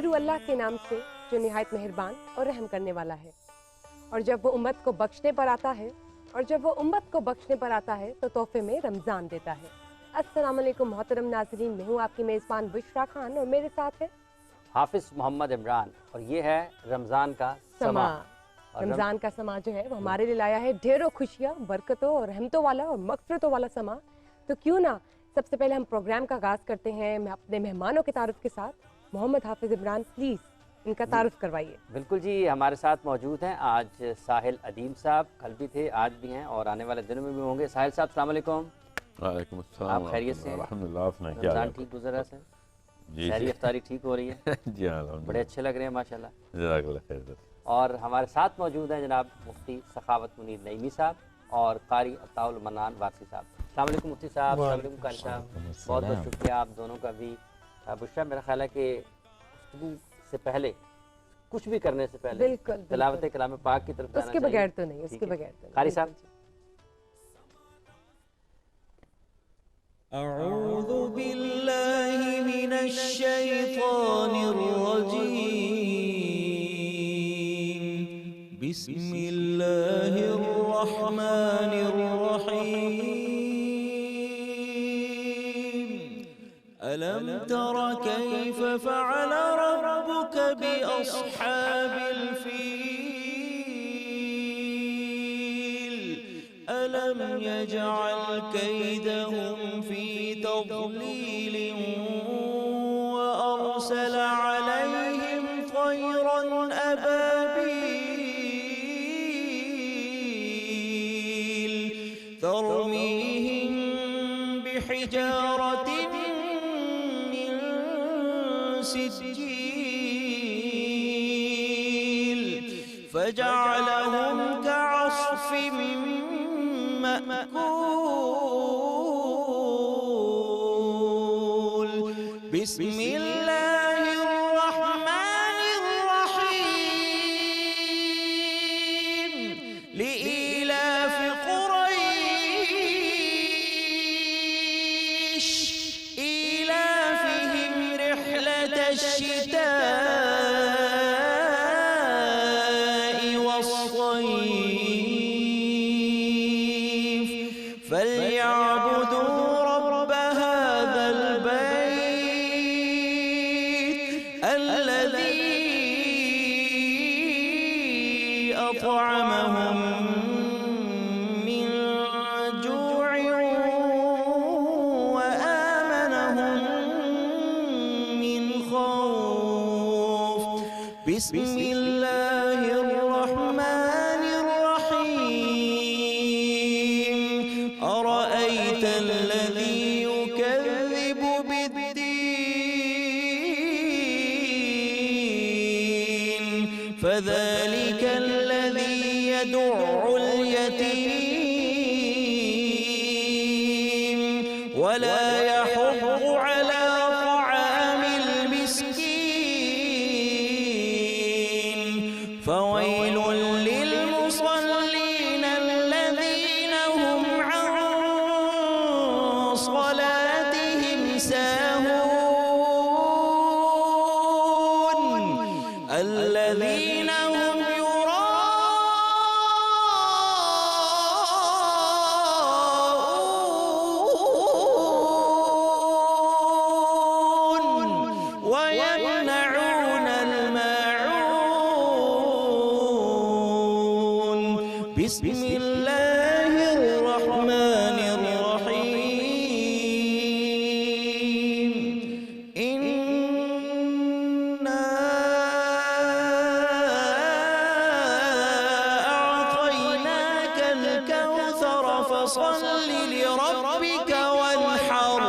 شروع اللہ کے نام سے جو نہایت مہربان اور رحم کرنے والا ہے۔ اور جب وہ امت کو بخشنے پر آتا ہے تو تحفے میں رمضان دیتا ہے۔ السلام علیکم محترم ناظرین، میں ہوں آپ کی میزبان بشرا خان اور میرے ساتھ ہے حافظ محمد عمران، اور یہ ہے رمضان کا سما۔ رمضان کا سما جو ہے وہ ہمارے لیے لایا ہے ڈھیروں خوشیاں، برکتوں اور رحمتوں والا اور مغفرتوں والا سما۔ تو کیوں نہ سب سے پہلے ہم پروگرام کا آغاز کرتے ہیں اپنے مہمانوں کے تعارف کے ساتھ۔ محمد حافظ عمران، پلیز ان کا تعارف کروائیے۔ بالکل جی، ہمارے ساتھ موجود ہیں آج ساحل ادیم صاحب، کل بھی تھے، آج بھی ہیں اور آنے والے دنوں میں بھی ہوں گے۔ ساحل صاحب السلام علیکم۔ وعلیکم السلام۔ آپ خیریت سے ہیں؟ الحمدللہ، آپ نے کیا رمضان ٹھیک گزر رہا ہے؟ جی سحری افطاری ٹھیک ہو رہی ہے؟ جی ہاں الحمدللہ، بڑے اچھے لگ رہے ہیں ماشاءاللہ۔ جزاک اللہ خیر۔ اور ہمارے ساتھ موجود ہیں جناب مفتی سخاوت منیر نعیمی صاحب اور قاری عطاء المنان وارثی صاحب۔ السلام علیکم مفتی صاحب، السلام علیکم قاری صاحب، بہت بہت شکریہ آپ دونوں کا بھی۔ بشرا، میرا خیال ہے کہ گفتگو سے پہلے، کچھ بھی کرنے سے پہلے بالکل تلاوت کلام پاک کی طرف جانا اس کے بغیر تو نہیں، اس کے بغیر تو نہیں۔ قاری صاحب۔ اعوذ باللہ من الشیطان الرجیم، بسم اللہ الرحمن الرحیم، الم تر کیف فعل ربک باصحاب الفیل، الم یجعل کیدہم فی تضلیل وارسل علیہم طیرا ابابیل ترمیہم بحجارۃ من سجیل فجعلہم کعصف مأکول۔ بسم اللہ الرحمن الرحیم، لإیلاف قریش ایلافہم رحلة الشتاء والصیف، فلیعبدوا رب هذا البیت الذی اطعمهم من جوع وآمنهم من خوف۔ بسم اللہ الرحمن الرحیم، أرأيت الذي يكذب بالدين، فذلك الذي يدع اليتيم ولا يحض على طعام المسكين، فويل للمصلين الذين هم عن صلاتهم ساهون، الذين هم يراءون ويمنعون الماعون۔ بسم اللہ الرحمن الرحیم، انا اعطیناک الکوثر فصل لربک وانحر،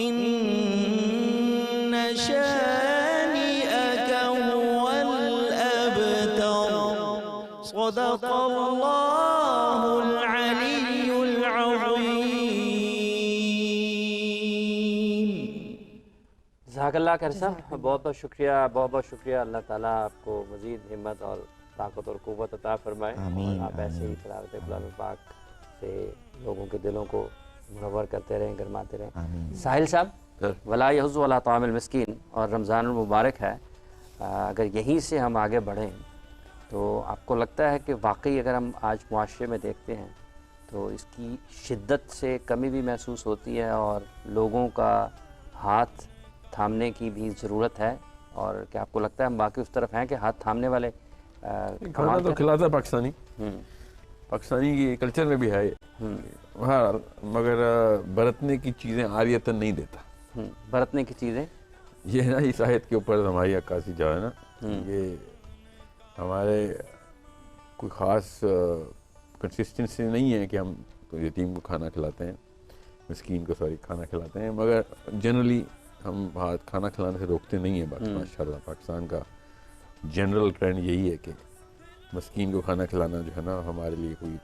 ان شانئک هو الابتر۔ صدق اللہ العلی العظیم۔ جزاک اللہ خیر صاحب، بہت بہت شکریہ، بہت بہت شکریہ۔ اللہ تعالیٰ آپ کو مزید ہمت اور طاقت اور قوت عطا فرمائے، اور آپ ایسے ہی تلاوت کلام پاک سے لوگوں کے دلوں کو منور کرتے رہیں، گرماتے رہیں۔ ساحل صاحب، ولا یحض علی طعام المسکین، اور رمضان المبارک ہے، اگر یہیں سے ہم آگے بڑھیں تو آپ کو لگتا ہے کہ واقعی اگر ہم آج معاشرے میں دیکھتے ہیں تو اس کی شدت سے کمی بھی محسوس ہوتی ہے اور لوگوں کا ہاتھ تھامنے کی بھی ضرورت ہے، اور کیا آپ کو لگتا ہے ہم باقی اس طرف ہیں کہ ہاتھ تھامنے والے کھانا تو کھلاتا ہے پاکستانی، پاکستانی کی کلچر میں بھی ہے ہاں، مگر برتنے کی چیزیں عاریتاً نہیں دیتا۔ برتنے کی چیزیں یہ نا اس آیت کے اوپر ہماری عکاسی جو ہے نا، یہ ہمارے کوئی خاص کنسسٹنسی نہیں ہے کہ ہم تو یتیم کو کھانا کھلاتے ہیں، مسکین کو کھانا کھلاتے ہیں، مگر جنرلی ہم کھانا کھلانے سے روکتے نہیں ہیں۔ باقی ماشاءاللہ پاکستان کا جنرل ٹرینڈ یہی ہے کہ مسکین کو کھانا کھلانا جو ہے نا ہمارے لیے کوئی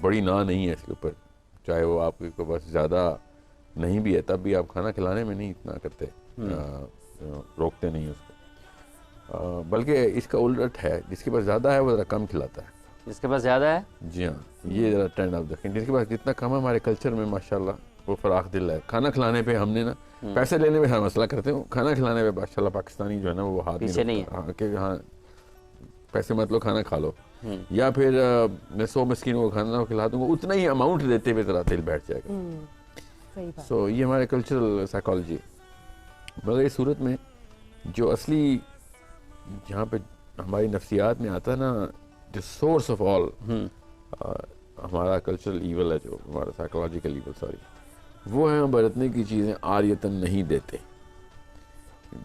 بڑی نا نہیں ہے اس کے اوپر، چاہے وہ آپ کے پاس زیادہ نہیں بھی ہے تب بھی آپ کھانا کھلانے میں نہیں اتنا کرتے، روکتے نہیں اس کو، بلکہ اس کا الٹ ہے، جس کے پاس زیادہ ہے وہ ذرا کم کھلاتا ہے۔ جس کے پاس زیادہ ہے، جی ہاں، یہ ذرا ٹرینڈ آپ دیکھیں، جس کے پاس جتنا کم ہے ہمارے کلچر میں ماشاءاللہ وہ فراخ دل ہے۔ کھانا کھلانے پہ ہم نے نا پیسے لینے میں ہر مسئلہ کرتے ہوں، کھانا کھلانے پہ ماشاءاللہ پاکستانی جو ہے نا وہ ہاتھ پیچھے نہیں ہے کہ ہاں پیسے مت لو کھانا کھا لو، یا پھر میں 100 مسکینوں کو کھانا کھلا دوں گا، اتنا ہی اماؤنٹ دیتے ہوئے ذرا دل بیٹھ جائے گا۔ سو یہ ہمارے کلچرل سائیکالوجی، مگر اس صورت میں جو اصلی جہاں پہ ہماری نفسیات میں آتا ہے نا، جو سورس آف آل ہمارا کلچرل ایول ہے، جو ہمارا سائیکولوجیکل ایول سوری، وہ ہے ہم برتنے کی چیزیں عاریتاً نہیں دیتے۔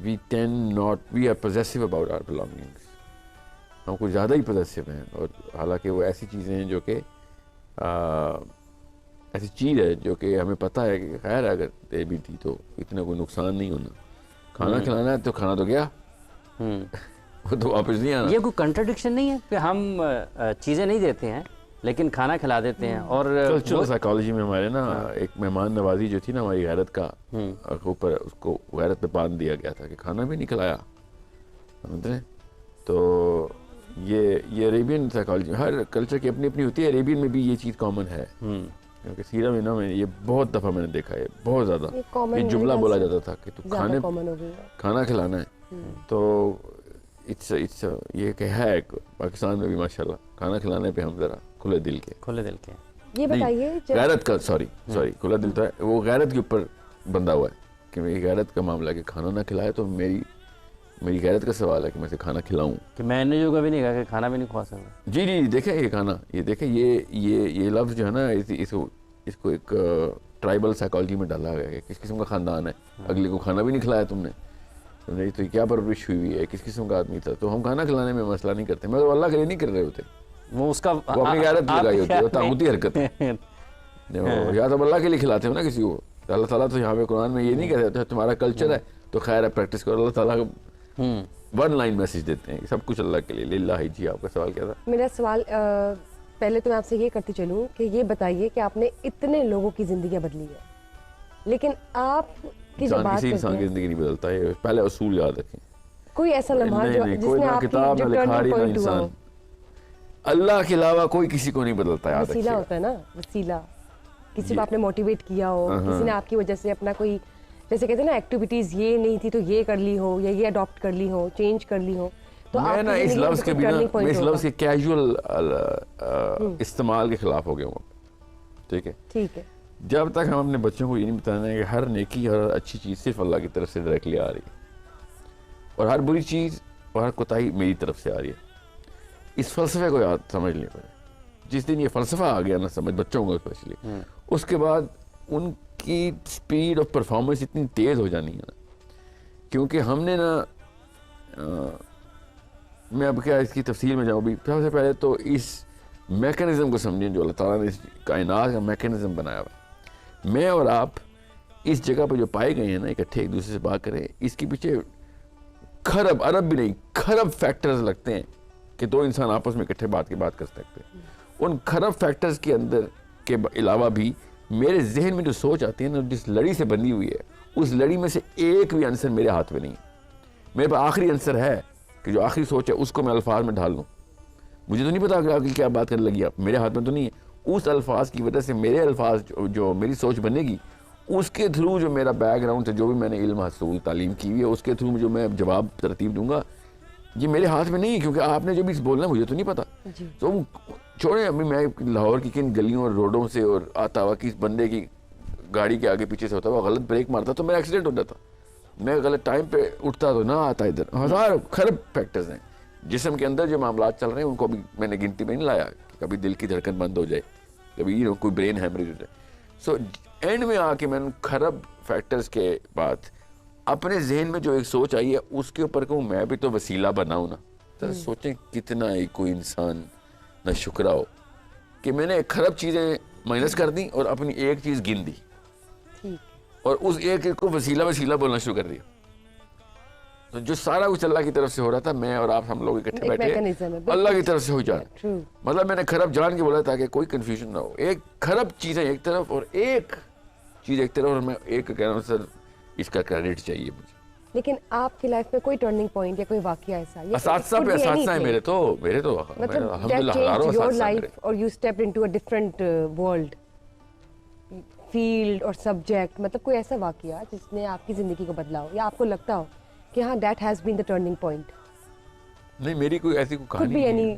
We are possessive about our belongings, ہم کچھ زیادہ ہی پوزیسو ہیں، اور حالانکہ وہ ایسی چیزیں ہیں جو کہ ایسی چیز ہے جو کہ ہمیں پتہ ہے کہ خیر ہے اگر دے بھی تھی تو اتنا کوئی نقصان نہیں ہونا، کھانا کھلانا ہے تو کھانا تو گیا، وہ تو واپس نہیں آنا۔ یہ کوئی کنٹرڈکشن نہیں ہے کہ ہم چیزیں نہیں دیتے ہیں لیکن کھانا کھلا دیتے ہیں؟ اور کلچرل سائیکالوجی میں ہمارے نا ایک مہمان نوازی جو تھی نا ہماری غیرت کا اوپر، اس کو غیرت پہ باندھ دیا گیا تھا کہ کھانا بھی نہیں کھلایا، سمجھتے ہیں؟ تو یہ عربین سائیکالوجی ہر کلچر کی اپنی اپنی ہوتی ہے، عربین میں بھی یہ چیز کامن ہے، کیونکہ سیرہ میں نا میں یہ بہت دفعہ میں نے دیکھا ہے، بہت زیادہ یہ جملہ بولا جاتا تھا کہ تو کھانا کھلانا ہے، تو یہ کہ ہے پاکستان میں بھی ماشاءاللہ کھانا کھلانے پہ ہم ذرا کھلے دل کے یہ بتائیے غیرت کا سوری کھلا دل تو ہے، وہ غیرت کے اوپر بندھا ہوا ہے کہ میری غیرت کا معاملہ ہے کہ کھانا نہ کھلائے، تو میری غیرت کا سوال ہے کہ میں اسے کھانا کھلاؤں، کہ میں نے جو کبھی نہیں کہا کہ کھانا بھی نہیں کھوا سکتا۔ جی جی دیکھیں یہ کھانا، یہ دیکھیں یہ لفظ جو ہے نا اس کو ایک ٹرائبل سائیکالوجی میں ڈالا گیا ہے، کس قسم کا خاندان ہے، اگلے کو کھانا بھی نہیں کھلایا تم نے، تو کیا پرورش ہوئی ہے، کس قسم کا آدمی تھا۔ تو ہم کھانا کھلانے میں مسئلہ نہیں کرتے، مگر اللہ کے لیے نہیں کر رہے ہوتے، وہ اس کا وہ اپنی غیرت لگائی ہوتی ہے، وہ طاغوتی حرکت ہے، یا تو اللہ کے لیے کھلاتے ہو نا کسی کو، اللہ تعالیٰ تو یہاں پہ قرآن میں یہ نہیں کہتے تمہارا کلچر ہے تو خیر ہے پریکٹس کرو، اللہ تعالیٰ ون لائن میسج دیتے ہیں سب کچھ اللہ کے لیے، للہ۔ جی آپ کا سوال کیا تھا؟ میرا سوال پہلے تو میں آپ سے یہ کرتی چلوں کہ یہ بتائیے کہ آپ نے اتنے لوگوں کی زندگیاں بدلی ہے، لیکن آپ کی جب بات کسی انسان کی زندگی نہیں بدلتا ہے، پہلے اصول یاد رکھیں، کوئی ایسا لمحہ جس نے آپ کی جو ٹرننگ پوائنٹ ہوا ہو، اللہ کے علاوہ کوئی کسی کو نہیں بدلتا ہے، یاد وسیلہ ہوتا ہے نا، وسیلہ، کسی کو آپ نے موٹیویٹ کیا ہو، کسی نے آپ کی وجہ سے اپنا کوئی جیسے کہتے ہیں نا ایکٹیویٹیز یہ نہیں تھی تو یہ کر لی ہو، یا یہ اڈاپٹ کر لی ہو، چینج کر لی ہو، تو میں نا اس لفظ کے بنا میں اس لفظ کے کیجول استعمال کے خلاف ہو گیا ہوں، ٹھیک ہے؟ ٹھیک ہے، جب تک ہم اپنے بچوں کو یہ نہیں بتانا ہے کہ ہر نیکی اور اچھی چیز صرف اللہ کی طرف سے ڈائریکٹلی آ رہی ہے، اور ہر بری چیز اور ہر کوتاہی میری طرف سے آ رہی ہے، اس فلسفے کو یاد سمجھ لیں پڑے۔ جس دن یہ فلسفہ آ گیا نا سمجھ بچوں کو اسپیشلی، اس کے بعد ان کی سپیڈ آف پرفارمنس اتنی تیز ہو جانی ہے نا، کیونکہ ہم نے نا میں اب کیا اس کی تفصیل میں جاؤں بھی، سب سے پہلے تو اس میکینزم کو سمجھیں جو اللہ تعالیٰ نے اس کائنات کا میکینزم بنایا ہوا، میں اور آپ اس جگہ پہ جو پائے گئے ہیں نا اکٹھے ایک دوسرے سے بات کریں، اس کے پیچھے کھرب ارب بھی نہیں کھرب فیکٹرز لگتے ہیں کہ دو انسان آپس میں اکٹھے بات کر سکتے ہیں۔ ان کھرب فیکٹرز کے اندر کے علاوہ بھی میرے ذہن میں جو سوچ آتی ہے نا، جس لڑی سے بندھی ہوئی ہے، اس لڑی میں سے ایک بھی عنصر میرے ہاتھ میں نہیں ہے، میرے پاس آخری عنصر ہے کہ جو آخری سوچ ہے اس کو میں الفاظ میں ڈھال لوں، مجھے تو نہیں پتا کہ آپ کی کیا بات کرنے لگی، آپ میرے ہاتھ میں تو نہیں ہے، اس الفاظ کی وجہ سے میرے الفاظ جو میری سوچ بنے گی اس کے تھرو جو میرا بیک گراؤنڈ سے جو بھی میں نے علم حاصل تعلیم کی ہوئی ہے اس کے تھرو جو میں جواب ترتیب دوں گا یہ میرے ہاتھ میں نہیں ہے, کیونکہ آپ نے جو بھی بولنا ہے مجھے تو نہیں پتا. تو چھوڑیں, ابھی میں لاہور کی کن گلیوں اور روڈوں سے اور آتا ہوا کس بندے کی گاڑی کے آگے پیچھے سے ہوتا ہوا غلط بریک مارتا تو میرا ایکسیڈنٹ ہو جاتا, میں غلط ٹائم پہ اٹھتا تو نہ آتا ادھر. ہزار خرب فیکٹرز ہیں جسم کے اندر جو معاملات چل رہے ہیں ان کو بھی میں نے گنتی میں نہیں لایا کہ کبھی دل کی دھڑکن بند ہو جائے, کبھی کوئی برین ہیمریج ہو جائے. سو اینڈ میں آ کے میں نے خراب فیکٹرز کے بعد اپنے ذہن میں جو ایک سوچ آئی ہے اس کے اوپر کہوں میں بھی تو وسیلہ بناؤں نا. تو سوچیں کتنا ہی کوئی انسان نہ شکرا ہو کہ میں نے خراب چیزیں مائنس کر دیں اور اپنی ایک چیز گن دی اور اس ایک کو وسیلہ بولنا شروع کر دیا. تو جو سارا کچھ اللہ کی طرف سے ہو رہا تھا میں اور آپ ہم لوگ اکٹھے بیٹھے اللہ کی طرف سے ہو جانا. مطلب میں نے خراب جان کے بولا تاکہ کوئی کنفیوژن نہ ہو. ایک خراب چیزیں ایک طرف اور ایک چیز ایک طرف, اور میں ایک کہہ رہا ہوں سر اس کا کریڈٹ چاہیے مجھے. لیکن آپ کی لائف میں کوئی ٹرننگ پوائنٹ یا کوئی واقعہ ایسا اساتذہ پہ اساتذہ ہیں میرے تو مطلب الحمدللہ ہزاروں اساتذہ ہیں میرے. اور you stepped into a different world field اور سبجیکٹ, مطلب کوئی ایسا واقعہ جس نے آپ کی زندگی کو بدلا ہو یا آپ کو لگتا ہو کہ ہاں that has been the turning point. نہیں میری کوئی ایسی کوئی کہانی نہیں.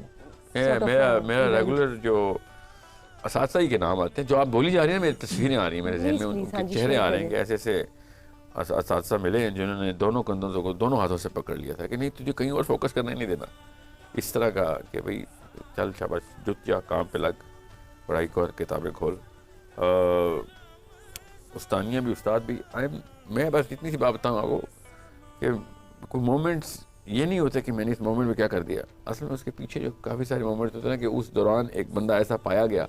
میرا ریگولر جو اساتذہ ہی کے نام آتے ہیں جو آپ بولی جا رہی ہیں, میری تصویریں آ رہی ہیں میرے ذہن میں, ان کے چہرے آ رہے ہیں کہ ایسے ایسے اساتذہ ملے ہیں جنہوں نے دونوں کندھوں کو دونوں ہاتھوں سے پکڑ لیا تھا کہ نہیں تجھے کہیں اور فوکس کرنے نہیں دینا, اس طرح کا کہ بھائی چل شاباش جت جا کام پہ لگ, پڑھائی کر, کتابیں کھول. استانیہ بھی استاد بھی میں بس اتنی سی بات بتاؤں آپ کو کہ کوئی مومنٹس یہ نہیں ہوتے کہ میں نے اس مومنٹ میں کیا کر دیا, اصل میں اس کے پیچھے جو کافی سارے مومنٹس ہوتے ہیں کہ اس دوران ایک بندہ ایسا پایا گیا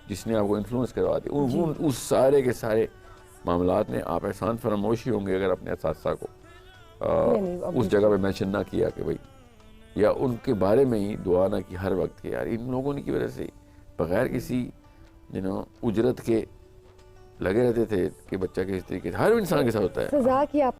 جس نے آپ کو انفلوئنس کروا دیا. اس سارے کے سارے معاملات نے آپ احسان فراموشی ہوں گے اگر اپنے اساتذہ کو اس جگہ پہ مینشن نہ کیا کہ بھائی, یا ان کے بارے میں ہی دعا نہ کی ہر وقت کہ یار ان لوگوں نے کی وجہ سے بغیر کسی اجرت کے لگے رہتے تھے کہ بچہ کس طریقے سے ہر انسان کے ساتھ ہوتا ہے. سزا کی آپ